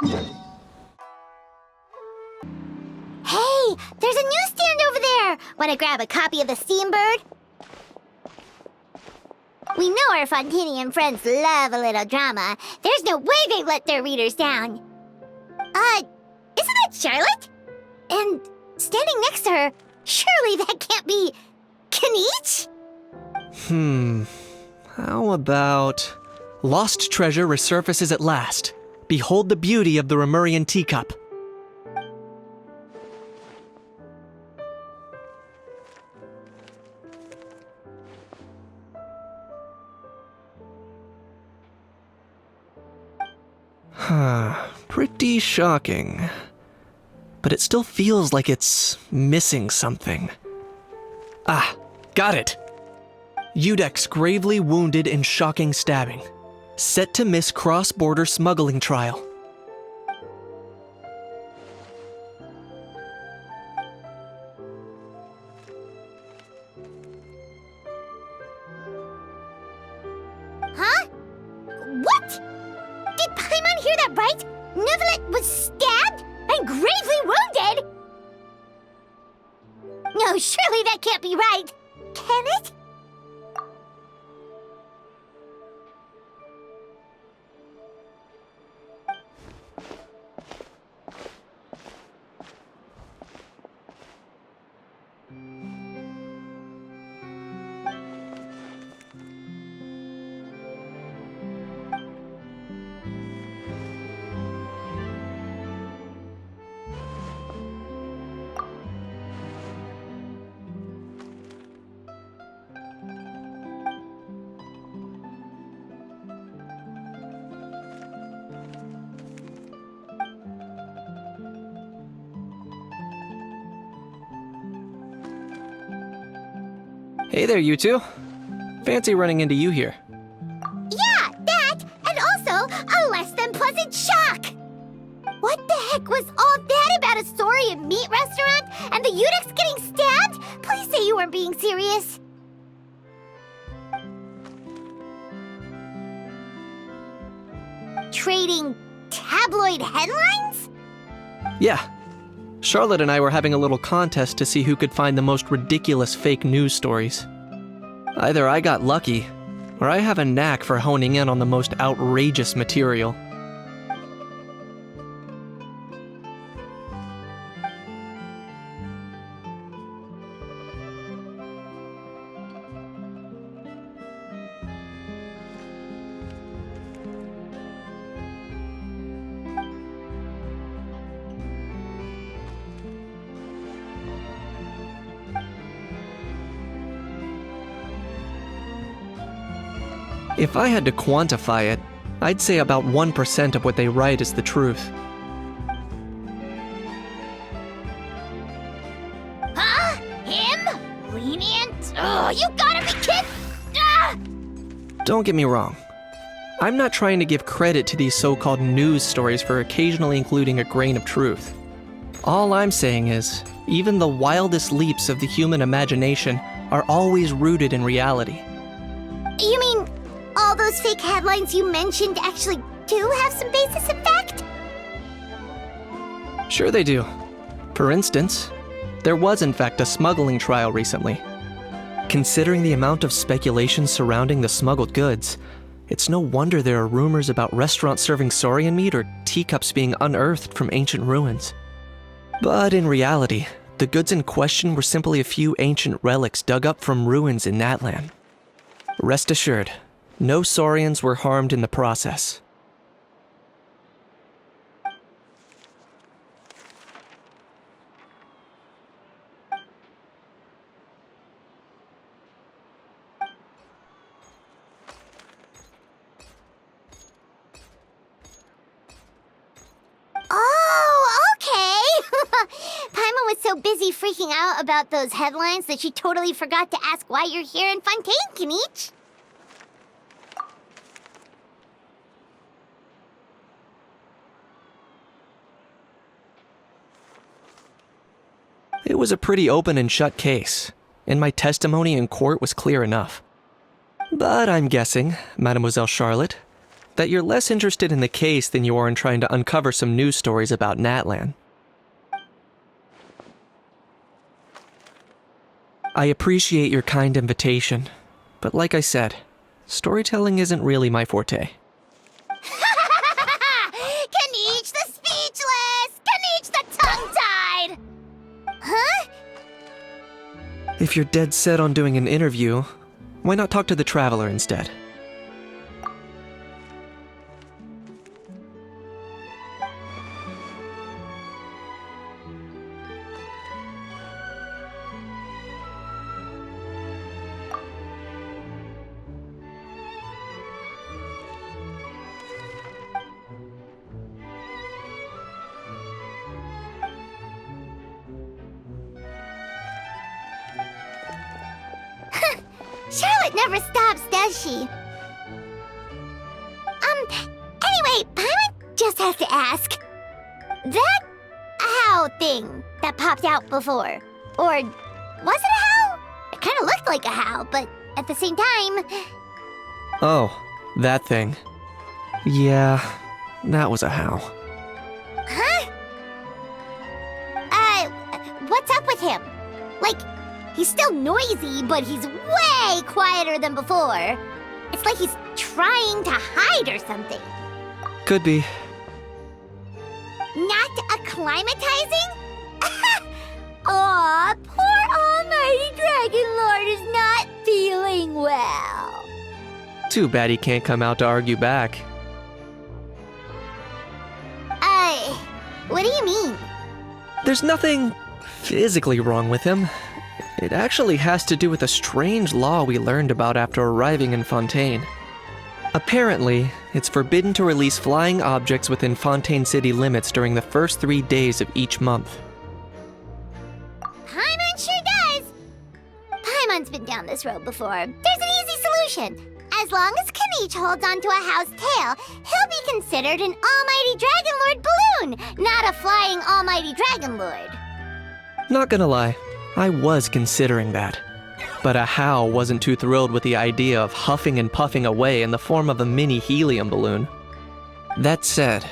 Hey, there's a newsstand over there! Want to grab a copy of the Steambird? We know our Fontanian friends love a little drama. There's no way they let their readers down. Isn't that Charlotte? And standing next to her, surely that can't be Kinich? How about... Lost treasure resurfaces at last. Behold the beauty of the Remurian teacup. Pretty shocking. But it still feels like it's missing something. Ah, got it! Udex gravely wounded in shocking stabbing. Set to miss cross-border smuggling trial. Huh? What? Did Paimon hear that right? Neuvillette was stabbed and gravely wounded? No, surely that can't be right. Can it? Hey there, you two. Fancy running into you here. Yeah, that, and also a less than pleasant shock. What the heck was all that about a Saurian meat restaurant and the Udex getting stabbed? Please say you weren't being serious. Trading tabloid headlines? Yeah. Charlotte and I were having a little contest to see who could find the most ridiculous fake news stories. Either I got lucky, or I have a knack for honing in on the most outrageous material. If I had to quantify it, I'd say about 1% of what they write is the truth. Huh? Him? Lenient? Oh, you gotta be kidding! Ah! Don't get me wrong. I'm not trying to give credit to these so-called news stories for occasionally including a grain of truth. All I'm saying is, even the wildest leaps of the human imagination are always rooted in reality. You mean all those fake headlines you mentioned actually do have some basis in fact? Sure they do. For instance, there was in fact a smuggling trial recently. Considering the amount of speculation surrounding the smuggled goods, it's no wonder there are rumors about restaurants serving saurian meat or teacups being unearthed from ancient ruins. But in reality, the goods in question were simply a few ancient relics dug up from ruins in that land. Rest assured, no saurians were harmed in the process. Oh, okay! Paimon was so busy freaking out about those headlines that she totally forgot to ask why you're here in Fontaine, Kinich. It was a pretty open and shut case, and my testimony in court was clear enough. But I'm guessing, Mademoiselle Charlotte, that you're less interested in the case than you are in trying to uncover some news stories about Natlan. I appreciate your kind invitation, but like I said, storytelling isn't really my forte. Kaniche the speechless! Kaniche the tongue-tied! Huh? If you're dead set on doing an interview, why not talk to the Traveler instead? Charlotte never stops, does she? Anyway, Paimon just has to ask. That how thing that popped out before, or was it a how? It kind of looked like a how, but at the same time... Oh, that thing. Yeah, that was a how. Huh? What's up with him? Like, he's still noisy, but he's way quieter than before. It's like he's trying to hide or something. Could be. Not acclimatizing? Aw, poor Almighty Dragon Lord is not feeling well. Too bad he can't come out to argue back. What do you mean? There's nothing physically wrong with him. It actually has to do with a strange law we learned about after arriving in Fontaine. Apparently, it's forbidden to release flying objects within Fontaine city limits during the first 3 days of each month. Paimon sure does! Paimon's been down this road before. There's an easy solution. As long as Kaniche holds onto a house tail, he'll be considered an Almighty Dragon Lord balloon, not a flying Almighty Dragon Lord. Not gonna lie, I was considering that. But a How wasn't too thrilled with the idea of huffing and puffing away in the form of a mini helium balloon. That said,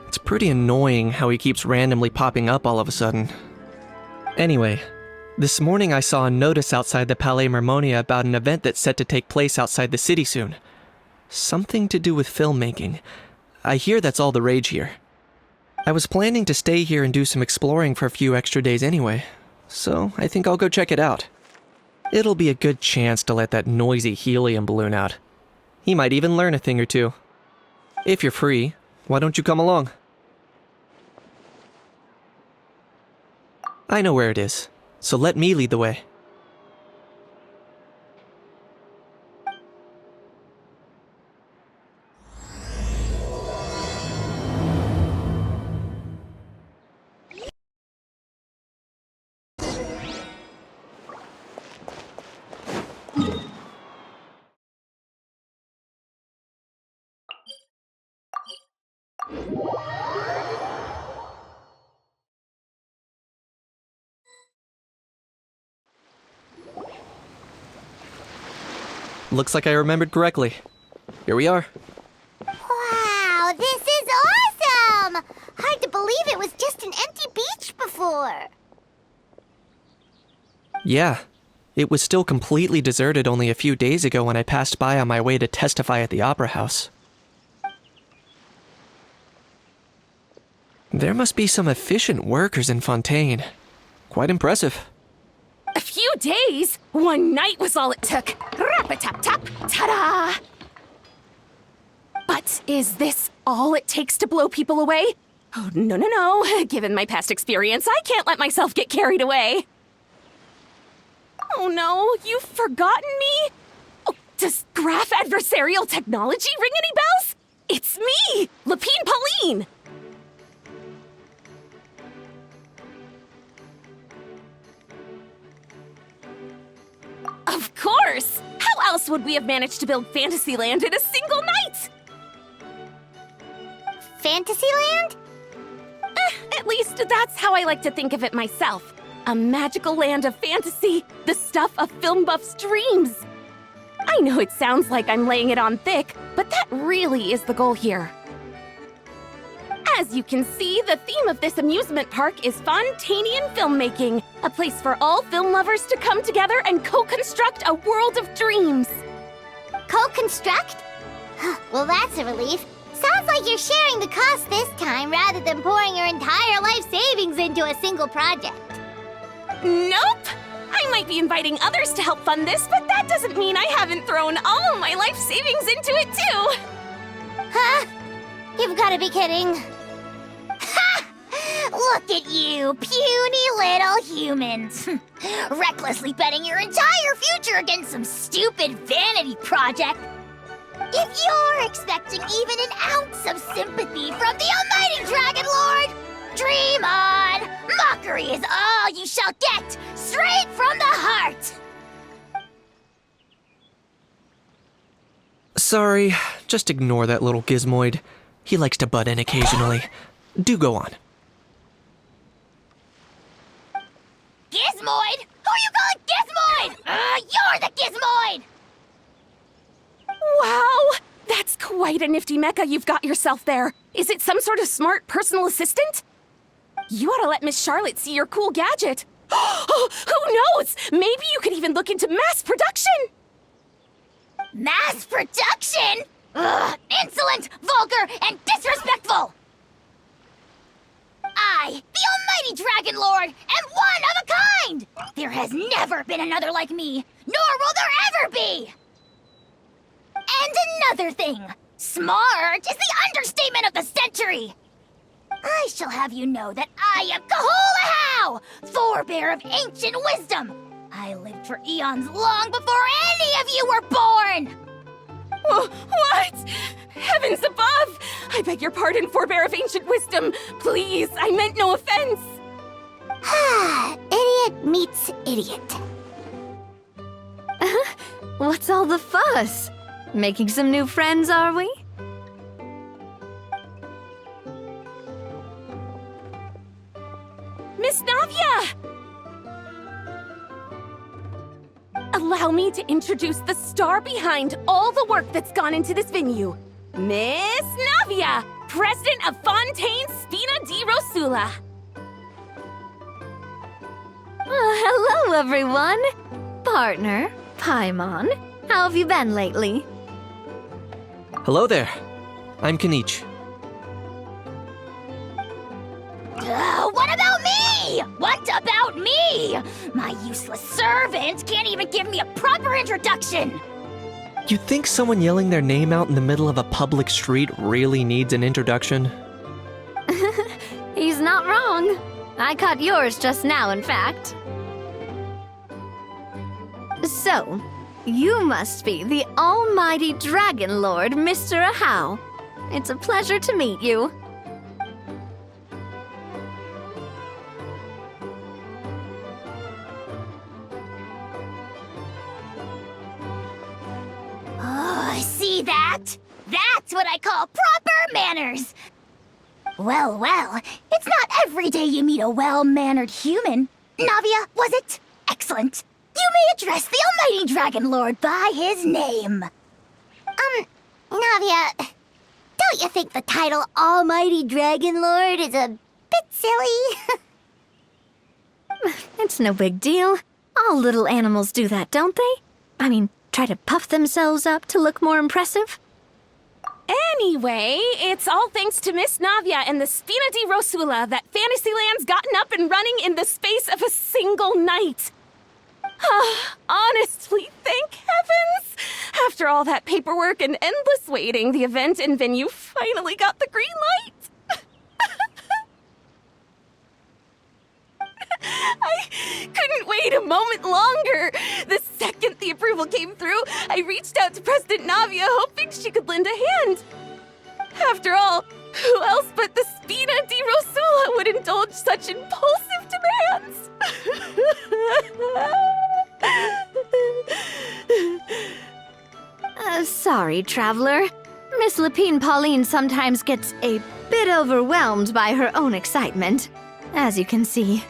it's pretty annoying how he keeps randomly popping up all of a sudden. Anyway, this morning I saw a notice outside the Palais Mermonia about an event that's set to take place outside the city soon. Something to do with filmmaking. I hear that's all the rage here. I was planning to stay here and do some exploring for a few extra days anyway, so I think I'll go check it out. It'll be a good chance to let that noisy helium balloon out. He might even learn a thing or two. If you're free, why don't you come along? I know where it is, so let me lead the way. Looks like I remembered correctly. Here we are. Wow, this is awesome! Hard to believe it was just an empty beach before. Yeah, it was still completely deserted only a few days ago when I passed by on my way to testify at the Opera House. There must be some efficient workers in Fontaine. Quite impressive. A few days? One night was all it took. Rap-a-tap-tap, ta-da! But is this all it takes to blow people away? Oh, no. Given my past experience, I can't let myself get carried away. Oh no, you've forgotten me? Oh, does graph adversarial technology ring any bells? It's me, Lapine Pauline! Of course! How else would we have managed to build Fantasyland in a single night? Fantasyland? At least that's how I like to think of it myself. A magical land of fantasy, the stuff of film buffs' dreams. I know it sounds like I'm laying it on thick, but that really is the goal here. As you can see, the theme of this amusement park is Fontanian filmmaking, a place for all film lovers to come together and co-construct a world of dreams. Co-construct? Well, that's a relief. Sounds like you're sharing the cost this time rather than pouring your entire life savings into a single project. Nope! I might be inviting others to help fund this, but that doesn't mean I haven't thrown all my life savings into it too! Huh? You've gotta be kidding. Ha! Look at you, puny little humans. Recklessly betting your entire future against some stupid vanity project. If you're expecting even an ounce of sympathy from the almighty Dragon Lord, dream on! Mockery is all you shall get, straight from the heart! Sorry, just ignore that little gizmoid. He likes to butt in occasionally. Do go on. Gizmoid? Who you calling Gizmoid? You're the Gizmoid! Wow! That's quite a nifty mecha you've got yourself there. Is it some sort of smart personal assistant? You ought to let Miss Charlotte see your cool gadget. Oh, who knows? Maybe you could even look into mass production! Mass production? Ugh, insolent, vulgar, and disrespectful! I, the almighty Dragon Lord, am one of a kind! There has never been another like me, nor will there ever be! And another thing, smart is the understatement of the century! I shall have you know that I am Kahula, forebear of ancient wisdom! I lived for eons long before any of you were born! What? Heavens above! I beg your pardon, forebear of ancient wisdom. Please, I meant no offense. Idiot meets idiot. What's all the fuss? Making some new friends, are we? Miss Navia! Allow me to introduce the star behind all the work that's gone into this venue. Miss Navia, president of Fontaine Spina di Rosula. Hello, everyone. Partner, Paimon, how have you been lately? Hello there. I'm Kanich. What about me? What about me? My useless servant can't even give me a proper introduction. You think someone yelling their name out in the middle of a public street really needs an introduction? He's not wrong. I caught yours just now, in fact. So, you must be the almighty Dragon Lord, Mr. Ahau. It's a pleasure to meet you. Oh, see that? That's what I call proper manners. Well, it's not every day you meet a well-mannered human. Navia, was it? Excellent. You may address the almighty Dragon Lord by his name. Navia, don't you think the title Almighty Dragon Lord is a bit silly? It's no big deal. All little animals do that, don't they? I mean, try to puff themselves up to look more impressive. Anyway, it's all thanks to Miss Navia and the Spina di Rosula that Fantasyland's gotten up and running in the space of a single night. Honestly, thank heavens! After all that paperwork and endless waiting, the event and venue finally got the green light. I couldn't wait a moment longer. The second the approval came through, I reached out to President Navia, hoping she could lend a hand. After all, who else but the Spina di Rosula would indulge such impulsive demands? Sorry, traveler. Miss Lapine Pauline sometimes gets a bit overwhelmed by her own excitement, as you can see.